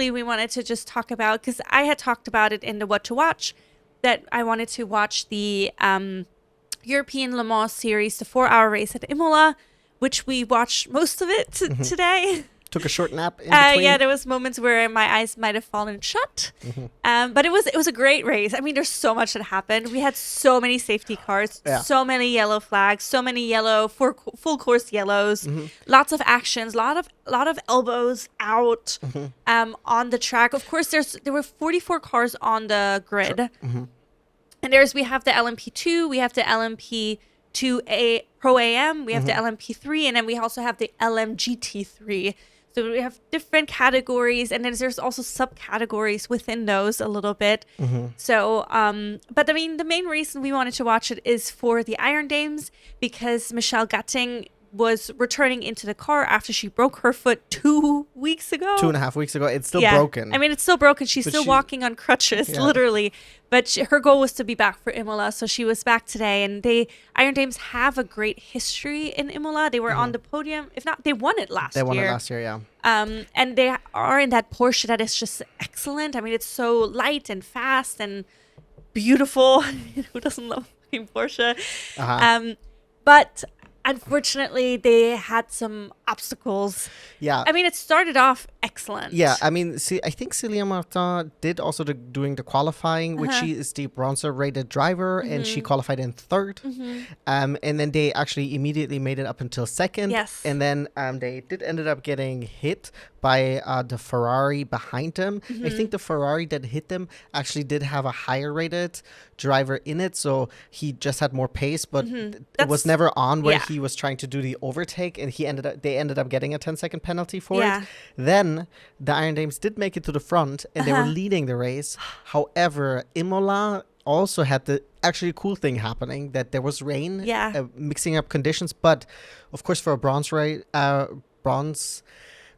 quickly, we wanted to just talk about, because I had talked about it in the What to Watch, that I wanted to watch the European Le Mans series, the 4-hour race at Imola, which we watched most of it today. Took a short nap in between. Yeah, there was moments where my eyes might have fallen shut. But it was a great race. I mean, there's so much that happened. We had so many safety cars, so many yellow flags, so many yellow full course yellows, lots of actions, lot of elbows out on the track. Of course, there were 44 cars on the grid. And we have the LMP2, we have the LMP2 Pro AM, we have the LMP3, and then we also have the LMGT3. So we have different categories, and then there's also subcategories within those a little bit. So, but I mean, the main reason we wanted to watch it is for the Iron Dames, because Michelle Gatting was returning into the car after she broke her foot 2 weeks ago. 2.5 weeks ago. It's still broken. I mean, it's still broken. She's still walking on crutches, literally. But her goal was to be back for Imola, so she was back today. And Iron Dames have a great history in Imola. They were on the podium. If not, they won it last year. They won it last year, yeah. And they are in that Porsche that is just excellent. I mean, it's so light and fast and beautiful. Who doesn't love Porsche? But unfortunately, they had some obstacles. Yeah. I mean, it started off excellent. Yeah, I mean, I think Célia Martin did also doing the qualifying, which she is the bronzer rated driver, and she qualified in third. And then they actually immediately made it up until second. Yes. And then they ended up getting hit by the Ferrari behind them. I think the Ferrari that hit them actually did have a higher rated driver in it, so he just had more pace, but it was never on where he was trying to do the overtake, and they ended up getting a 10-second penalty for it. Then the Iron Dames did make it to the front, and they were leading the race. However, Imola also had the actually cool thing happening, that there was rain, mixing up conditions, but of course for a bronze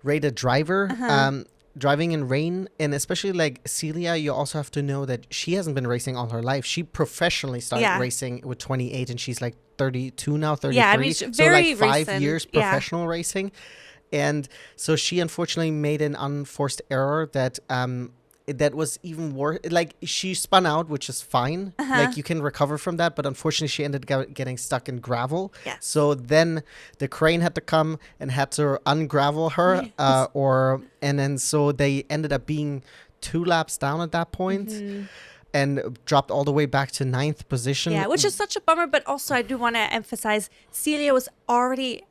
rated driver, driving in rain, and especially like Celia, you also have to know that she hasn't been racing all her life. She professionally started racing with 28, and she's like 32 now, 33. Yeah, I mean, so very like 5 recent. years professional racing. And so she unfortunately made an unforced error that was even worse. Like, she spun out, which is fine. Like, you can recover from that. But unfortunately, she ended up getting stuck in gravel. Yes. So then the crane had to come and had to ungravel her. And then so they ended up being 2 laps down at that point. And dropped all the way back to 9th position. Yeah, which is such a bummer. But also, I do want to emphasize, Celia was already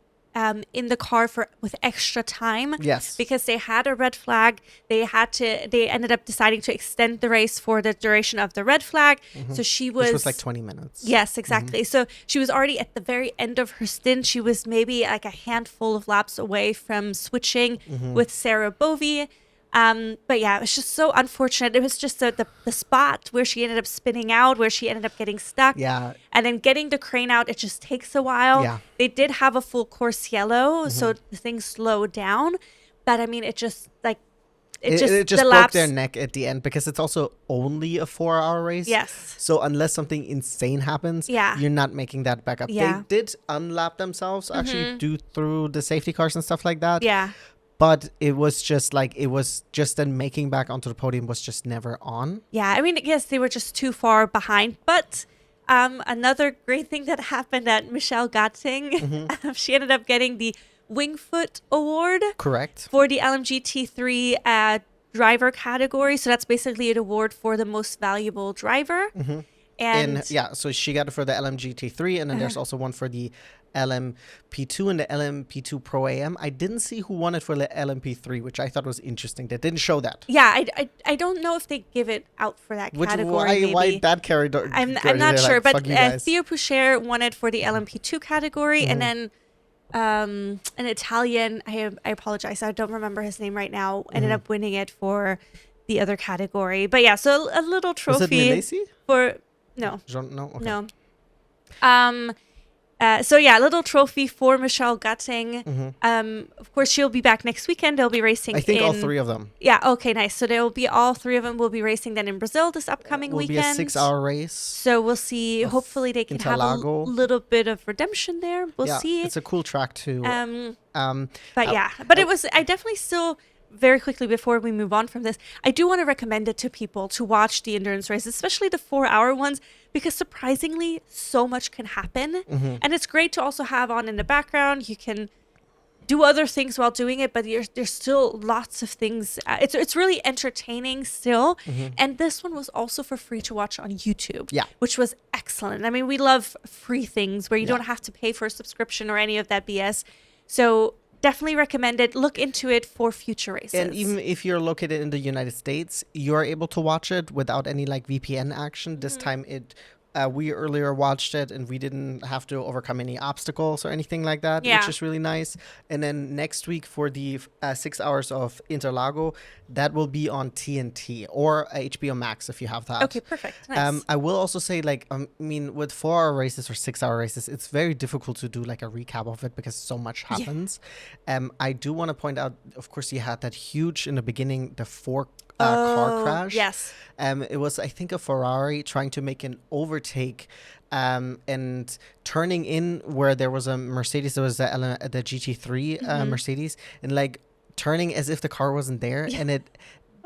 in the car with extra time. Yes. Because they had a red flag. They ended up deciding to extend the race for the duration of the red flag. So she was... Which was like 20 minutes. Yes, exactly. So she was already at the very end of her stint. She was maybe like a handful of laps away from switching with Sarah Bovey. But yeah, it was just so unfortunate. It was just the spot where she ended up spinning out, where she ended up getting stuck. Yeah. And then getting the crane out, it just takes a while. Yeah. They did have a full course yellow, so the thing slowed down. But I mean, it just broke their neck at the end, because it's also only a 4-hour race. Yes. So unless something insane happens, you're not making that back up. Yeah. They did unlap themselves, actually, do through the safety cars and stuff like that. Yeah. But it was just then making back onto the podium was just never on. Yeah, I mean, yes, they were just too far behind. But another great thing that happened at Michelle Gatting, she ended up getting the Wingfoot Award. Correct. For the LMGT3 driver category. So that's basically an award for the most valuable driver. And so she got it for the LMGT3, and then there's also one for the LMP2 and the LMP2 Pro AM. I didn't see who won it for the LMP3, which I thought was interesting. They didn't show that. Yeah, I don't know if they give it out for that category. Why that category? I'm not sure, but Theo Poucher won it for the LMP2 category, and then an Italian, I apologize, I don't remember his name right now, ended up winning it for the other category. But yeah, so a little trophy. Was it Milesi? For no. No. Okay. No. So yeah, a little trophy for Michelle Gatting. Of course, she'll be back next weekend. They'll be racing. I think all 3 of them. Yeah. Okay. Nice. So there will be all 3 of them will be racing then in Brazil this upcoming weekend. Will be a 6-hour race. So we'll see. Hopefully, they can have a little bit of redemption there. We'll see. It's a cool track too. But it was. I definitely still. very quickly before we move on from this, I do want to recommend it to people to watch the endurance races, especially the 4-hour ones, because surprisingly, so much can happen. And it's great to also have on in the background. You can do other things while doing it, but there's still lots of things. It's really entertaining still. And this one was also for free to watch on YouTube, which was excellent. I mean, we love free things where you don't have to pay for a subscription or any of that BS. So definitely recommend it. Look into it for future races. And even if you're located in the United States, you're able to watch it without any like VPN action. This time we earlier watched it and we didn't have to overcome any obstacles or anything like that, which is really nice. And then next week for the 6 hours of Interlago, that will be on TNT or HBO Max if you have that. Okay, perfect. Nice. I will also say, like, I mean, with 4-hour races or 6-hour races, it's very difficult to do like a recap of it because so much happens. I do want to point out, of course, you had that huge in the beginning, the car crash. Yes. It was, I think, a Ferrari trying to make an overtake and turning in where there was a Mercedes. There was the GT3 Mercedes, and like turning as if the car wasn't there, and it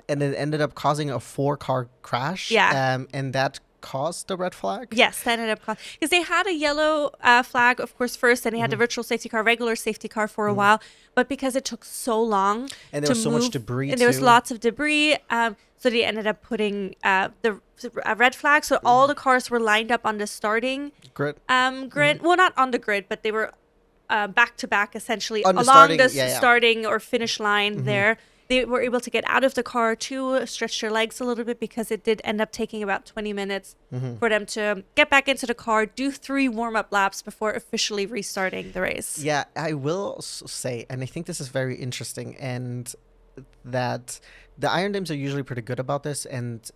ended up causing a 4-car crash. And that caused the red flag. Yes, that ended up because they had a yellow flag, of course, first, and they had the virtual safety car, regular safety car for a while, but because it took so long and there was so much debris, and there was lots of debris, so they ended up putting the red flag. So all the cars were lined up on the starting grid. Well, not on the grid, but they were back to back, essentially on along the starting or finish line there. They were able to get out of the car to stretch their legs a little bit because it did end up taking about 20 minutes for them to get back into the car, do 3 warm-up laps before officially restarting the race. Yeah, I will say, and I think this is very interesting, and that the Iron Dames are usually pretty good about this, and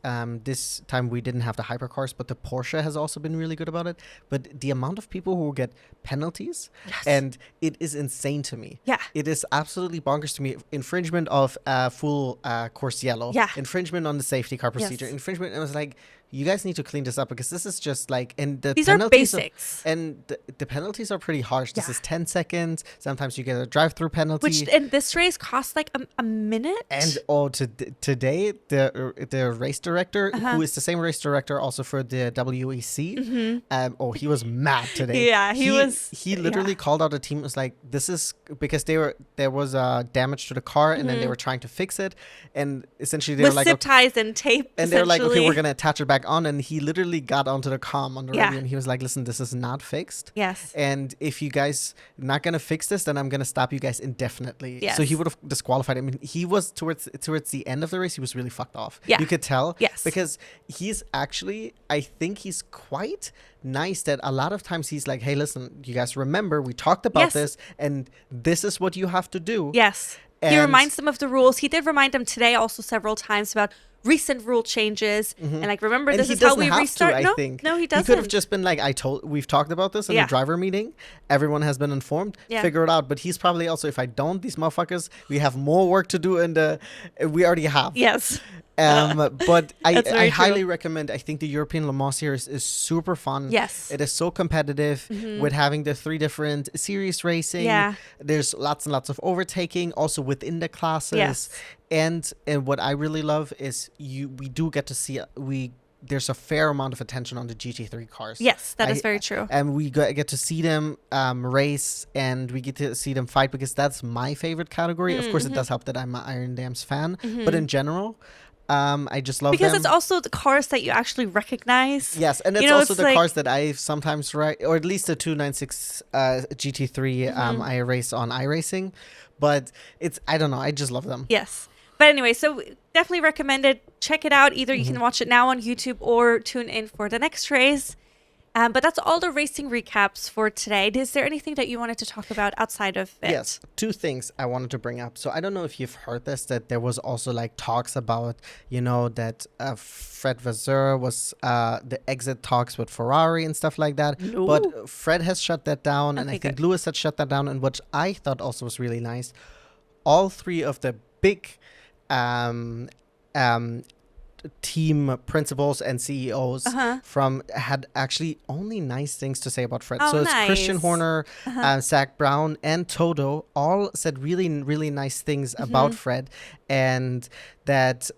this time we didn't have the hypercars, but the Porsche has also been really good about it. But the amount of people who get penalties, and it is insane to me. Yeah. It is absolutely bonkers to me. Infringement of full course yellow. Yeah. Infringement on the safety car procedure. Infringement. And I was like, you guys need to clean this up because this is just like, and the these are basics. And the penalties are pretty harsh. This is 10 seconds. Sometimes you get a drive-through penalty. Which in this race costs like a minute. And today, the race director, who is the same race director also for the WEC, he was mad today. Yeah, he literally called out the team. It was like, this is because there was damage to the car, and then they were trying to fix it, and essentially they were like, zip ties and tape, and they were like, okay, we're gonna attach it back on, and he literally got onto the comm on the radio, and he was like, listen, this is not fixed. Yes. And if you guys not gonna fix this, then I'm gonna stop you guys indefinitely. Yes. So he would have disqualified him. I mean, he was towards the end of the race, he was really fucked off. Yeah. You could tell. Yes. Because he's actually, I think he's quite nice that a lot of times he's like, hey, listen, you guys remember we talked about this, and this is what you have to do. Yes. He reminds them of the rules. He did remind them today also several times about recent rule changes and like, remember, and this is how we restart. I think. No, he doesn't. He could have just been like, we've talked about this in the driver meeting. Everyone has been informed. Figure it out. But he's probably also, if I don't, these motherfuckers, we have more work to do we already have. Yes. But I highly recommend. I think the European Le Mans series is super fun. Yes. It is so competitive with having the 3 different series racing. Yeah. There's lots and lots of overtaking also within the classes. Yes. And what I really love is we do get to see there's a fair amount of attention on the GT3 cars. Yes, that is very true. And we get to see them race, and we get to see them fight, because that's my favorite category. Of course, it does help that I'm an Iron Dams fan, but in general, I just love them. Because it's also the cars that you actually recognize. Yes, and it's also the cars that I sometimes ride, or at least the 296 GT3 I race on iRacing. But I don't know, I just love them. Yes. But anyway, so definitely recommend it. Check it out. Either you can watch it now on YouTube or tune in for the next race. But that's all the racing recaps for today. Is there anything that you wanted to talk about outside of it? Yes, 2 things I wanted to bring up. So I don't know if you've heard this, that there was also like talks about, that Fred Vasseur was the exit talks with Ferrari and stuff like that. No. But Fred has shut that down, and I think good. Lewis had shut that down. And what I thought also was really nice, all 3 of the big team principals and CEOs had actually only nice things to say about Fred. Oh, So it's nice. Christian Horner, Zach Brown, and Toto all said really, really nice things about Fred, and that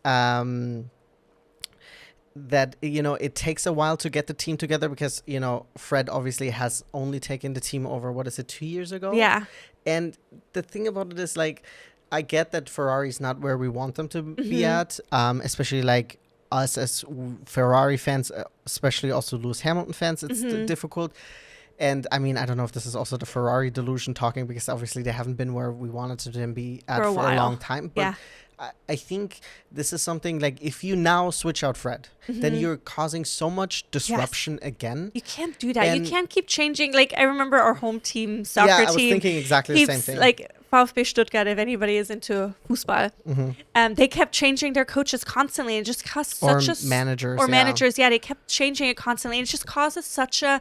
it takes a while to get the team together because Fred obviously has only taken the team over, what is it, 2 years ago? Yeah. And the thing about it is, like, I get that Ferrari's not where we want them to be at, especially like us as Ferrari fans, especially also Lewis Hamilton fans. It's difficult. And I mean, I don't know if this is also the Ferrari delusion talking, because obviously they haven't been where we wanted them to be at for a long time. But I think this is something like, if you now switch out Fred, then you're causing so much disruption again. You can't do that. You can't keep changing. Like, I remember our home team, soccer team. I was thinking exactly the same thing. Like VfB Stuttgart, if anybody is into Fußball, they kept changing their coaches constantly, and just caused such a managers. Yeah, they kept changing it constantly, and it just causes such a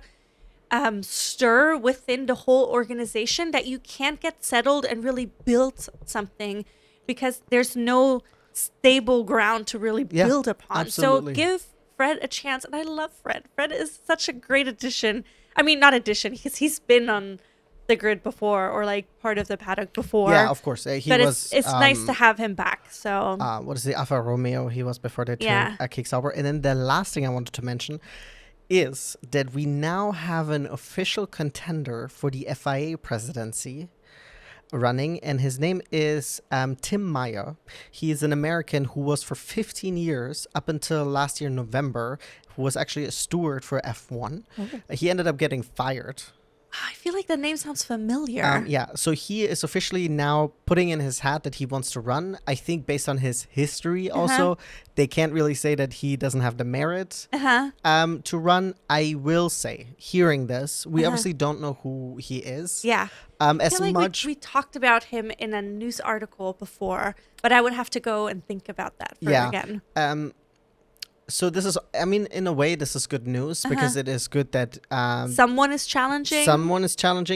stir within the whole organization that you can't get settled and really build something, because there's no stable ground to really build upon. Absolutely. So give Fred a chance. And I love Fred. Fred is such a great addition. I mean, not addition, because he's been on the grid before, or like part of the paddock before. Yeah, of course. It's nice to have him back. So what is the Alfa Romeo? He was before they turned Kick Sauber. And then the last thing I wanted to mention is that we now have an official contender for the FIA presidency running, and his name is Tim Meyer. He is an American who was for 15 years, up until last year November, who was actually a steward for F1. He ended up getting fired. I feel like the name sounds familiar. So he is officially now putting in his hat that he wants to run. I think based on his history also, they can't really say that he doesn't have the merit to run. I will say, hearing this, we obviously don't know who he is. Yeah. I feel like we talked about him in a news article before, but I would have to go and think about that again. So this is, I mean, in a way, this is good news, because it is good that someone is challenging.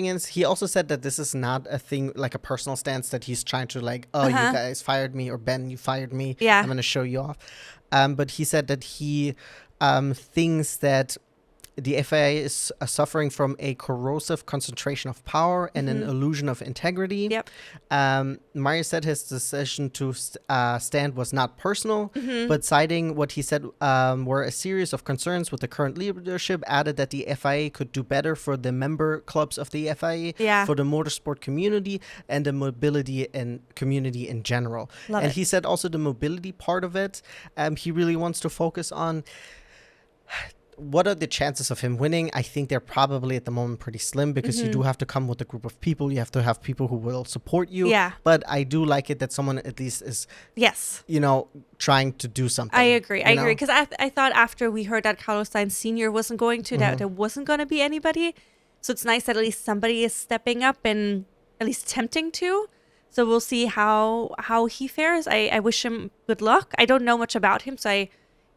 And he also said that this is not a thing, like a personal stance, that he's trying to like, you guys fired me, or Ben, you fired me. I'm going to show you off. But he said that he thinks that the FIA is suffering from a corrosive concentration of power and an illusion of integrity. Meyer said his decision to stand was not personal, but citing what he said were a series of concerns with the current leadership, added that the FIA could do better for the member clubs of the FIA, for the motorsport community, and the mobility and community in general. He said also the mobility part of it, he really wants to focus on. What are the chances of him winning? I think they're probably at the moment pretty slim, because you do have to come with a group of people. You have to have people who will support you. Yeah. But I do like it that someone at least is, trying to do something. I agree. Because I thought after we heard that Carlos Sainz Sr. wasn't going to, that there wasn't going to be anybody. So it's nice that at least somebody is stepping up and at least attempting to. So we'll see how he fares. I wish him good luck. I don't know much about him, so I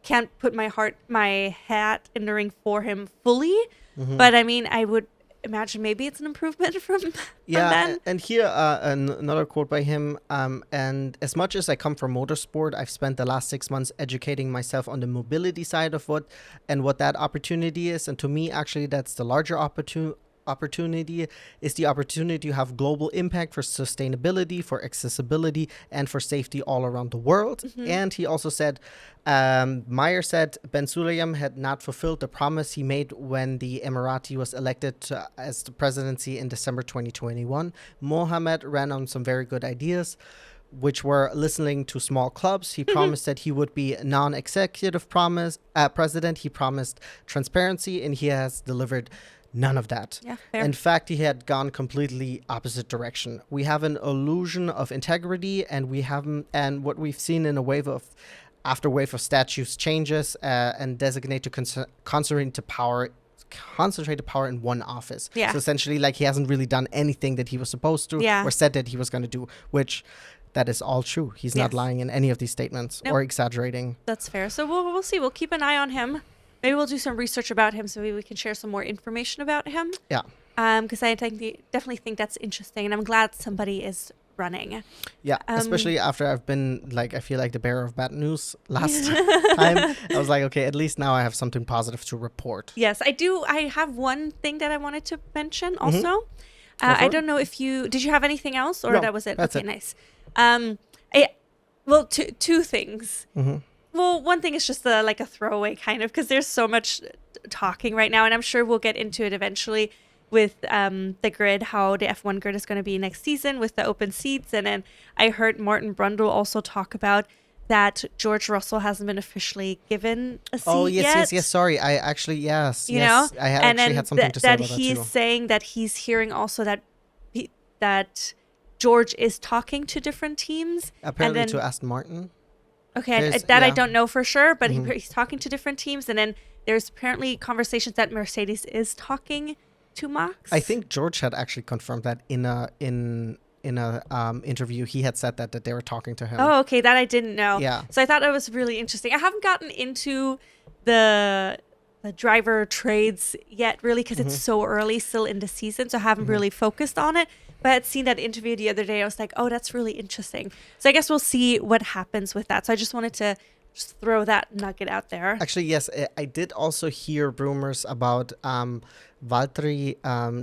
can't put my hat in the ring for him fully, but I mean, I would imagine maybe it's an improvement from Ben. And here another quote by him, and as much as I come from motorsport, I've spent the last 6 months educating myself on the mobility side of what that opportunity is, and to me, actually, that's the larger opportunity is the opportunity to have global impact for sustainability, for accessibility, and for safety all around the world. And he also said, Meyer said Ben Sulayem had not fulfilled the promise he made when the Emirati was elected as the presidency in December 2021. Mohammed ran on some very good ideas, which were listening to small clubs. He promised that he would be non-executive president. He promised transparency, and he has delivered none of that. In fact, he had gone completely opposite direction. We have an illusion of integrity, and what we've seen in a wave of statutes changes and designate to concentrate the power in one office. So essentially, like, he hasn't really done anything that he was supposed to or said that he was going to do, which that is all true. He's not lying in any of these statements or exaggerating. That's fair. So we'll see. We'll keep an eye on him. Maybe we'll do some research about him, so maybe we can share some more information about him. Yeah. Because I definitely think that's interesting, and I'm glad somebody is running. Yeah, especially after I've been like, I feel like the bearer of bad news last time. I was like, okay, at least now I have something positive to report. Yes, I do. I have one thing that I wanted to mention also. I don't know if did you have anything else, or No, that was it? that's Okay, it. nice. Two things. Well, one thing is just like a throwaway kind of, because there's so much talking right now, and I'm sure we'll get into it eventually with the grid, how the F1 grid is going to be next season with the open seats. And then I heard Martin Brundle also talk about that George Russell hasn't been officially given a seat yet. Yes. Sorry, I actually, yes. You know, I had something to say about that too. He's saying that he's hearing also that that George is talking to different teams. Apparently and then, to Aston Martin. Okay, I don't know for sure, but he's talking to different teams. And then there's apparently conversations that Mercedes is talking to Max. I think George had actually confirmed that in a interview. He had said that they were talking to him. Oh, okay, that I didn't know. Yeah. So I thought it was really interesting. I haven't gotten into the driver trades yet, really, because it's so early still in the season. So I haven't really focused on it. But I had seen that interview the other day. I was like, oh, that's really interesting. So I guess we'll see what happens with that. So I just wanted to just throw that nugget out there. Actually, yes, I did also hear rumors about Valtteri,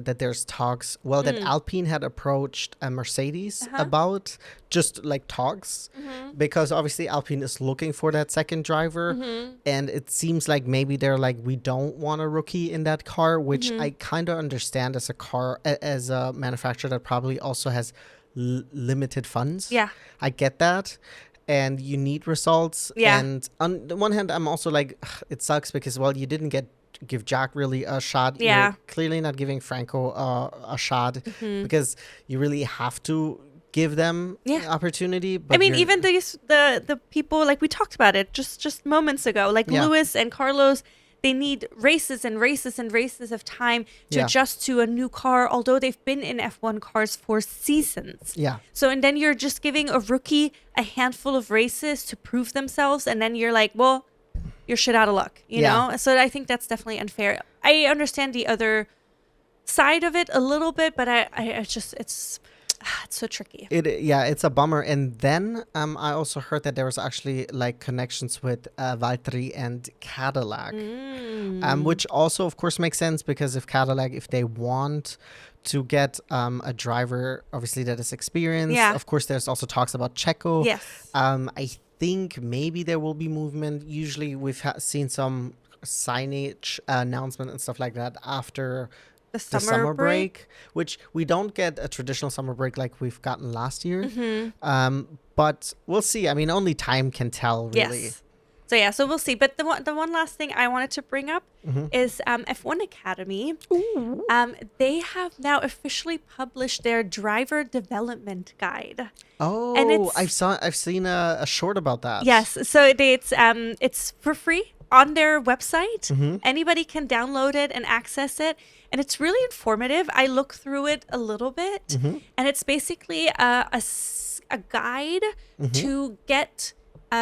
that there's talks, that Alpine had approached Mercedes about just like talks, because obviously Alpine is looking for that second driver, and it seems like maybe they're like, we don't want a rookie in that car, which I kind of understand as a manufacturer that probably also has limited funds. Yeah. I get that. And you need results. Yeah. And on the one hand, I'm also like, it sucks because, you didn't give Jack really a shot. Yeah. You're clearly not giving Franco a shot, because you really have to give them opportunity. But I mean, even the people, like we talked about it just moments ago, like Lewis and Carlos, they need races and races and races of time to adjust to a new car, although they've been in F1 cars for seasons. Yeah. So, and then you're just giving a rookie a handful of races to prove themselves, and then you're like, well, you're shit out of luck, you know? So I think that's definitely unfair. I understand the other side of it a little bit, but it's so tricky. It's a bummer. And then I also heard that there was actually like connections with Valtteri and Cadillac, which also of course makes sense, because if they want to get a driver obviously that is experienced, of course there's also talks about Checo. Yes. I think maybe there will be movement. Usually we've seen some signage announcement and stuff like that after the summer break, which we don't get a traditional summer break like we've gotten last year. But we'll see. I mean, only time can tell, really. Yes. So we'll see. But the one last thing I wanted to bring up is F1 Academy. They have now officially published their driver development guide. Oh, and I've seen a short about that. Yes. So it's for free on their website. Anybody can download it and access it. And it's really informative. I looked through it a little bit, and it's basically a guide to get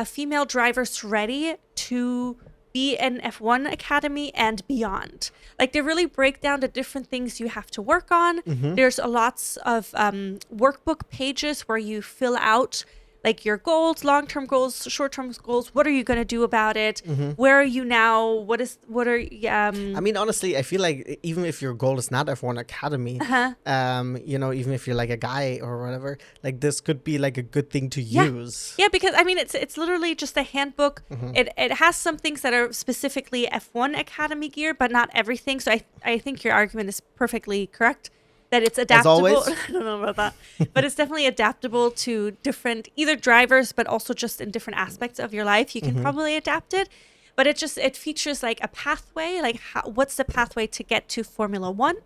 female drivers ready to be an F1 Academy and beyond. Like, they really break down the different things you have to work on. There's lots of workbook pages where you fill out like your goals, long-term goals, short-term goals. What are you going to do about it? Where are you now? What are I mean, honestly, I feel like even if your goal is not F1 Academy, even if you're like a guy or whatever, like this could be like a good thing to use. Yeah, because I mean, it's literally just a handbook. It has some things that are specifically F1 Academy gear, but not everything. So I think your argument is perfectly correct. That it's adaptable. As always. I don't know about that. But it's definitely adaptable to different either drivers, but also just in different aspects of your life. You can probably adapt it. But it features like a pathway, like what's the pathway to get to Formula One?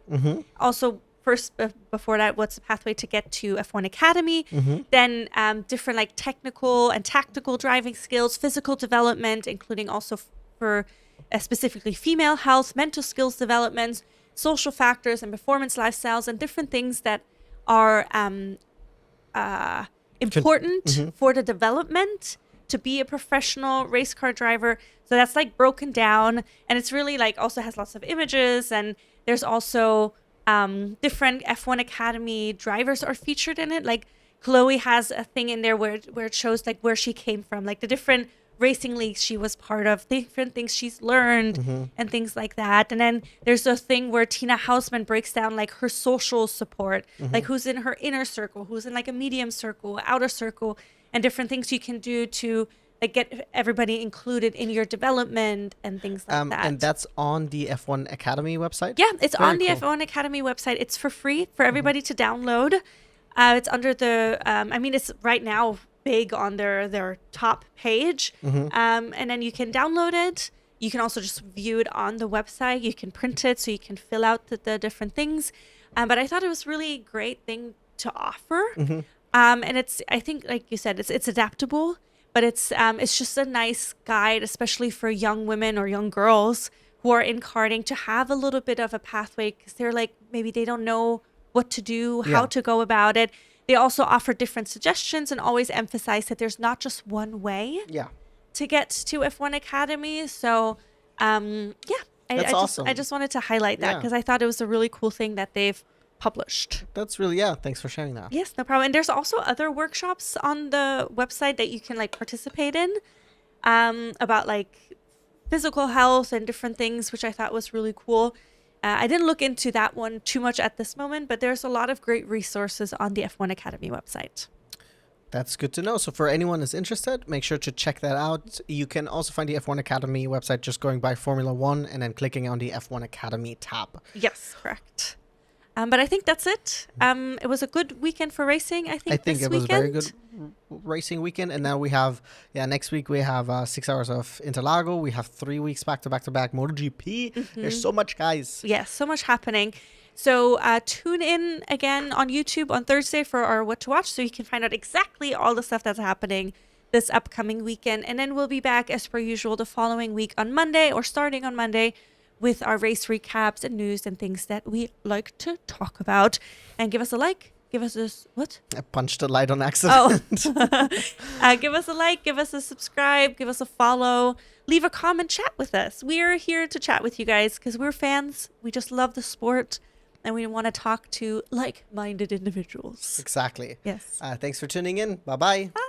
Also, first, before that, what's the pathway to get to F1 Academy? Then different like technical and tactical driving skills, physical development, including also for specifically female health, mental skills development, social factors and performance lifestyles, and different things that are important for the development to be a professional race car driver. So that's like broken down, and it's really like also has lots of images, and there's also different F1 Academy drivers are featured in it, like Chloe has a thing in there where it shows like where she came from, like the different racing leagues she was part of, different things she's learned and things like that. And then there's a thing where Tina Hausman breaks down like her social support, like who's in her inner circle, who's in like a medium circle, outer circle, and different things you can do to like get everybody included in your development and things like that. And that's on the F1 Academy website? Yeah, it's Very on the cool. F1 Academy website. It's for free for everybody to download. It's under the, I mean, it's right now big on their top page. And then you can download it. You can also just view it on the website. You can print it so you can fill out the different things. But I thought it was really a great thing to offer. And it's, I think, like you said, it's adaptable, but it's just a nice guide, especially for young women or young girls who are in karting, to have a little bit of a pathway, because they're like, maybe they don't know what to do, how to go about it. They also offer different suggestions and always emphasize that there's not just one way to get to F1 Academy. So, That's awesome. I just wanted to highlight that because I thought it was a really cool thing that they've published. That's really, thanks for sharing that. Yes, no problem. And there's also other workshops on the website that you can like participate in about like physical health and different things, which I thought was really cool. I didn't look into that one too much at this moment, but there's a lot of great resources on the F1 Academy website. That's good to know. So for anyone who's interested, make sure to check that out. You can also find the F1 Academy website just going by Formula One and then clicking on the F1 Academy tab. Yes, correct. But I think that's it. It was a good weekend for racing, I think it was a very good racing weekend. And now we have, next week we have 6 hours of Interlagos. We have 3 weeks back-to-back MotoGP. There's so much, guys. Yes, so much happening. So tune in again on YouTube on Thursday for our What to Watch, so you can find out exactly all the stuff that's happening this upcoming weekend. And then we'll be back as per usual the following week on Monday, or starting on Monday, with our race recaps and news and things that we like to talk about. And give us a like. Give us a... What? I punched the light on accident. Give us a like. Give us a subscribe. Give us a follow. Leave a comment. Chat with us. We're here to chat with you guys because we're fans. We just love the sport. And we want to talk to like-minded individuals. Exactly. Yes. Thanks for tuning in. Bye-bye. Bye.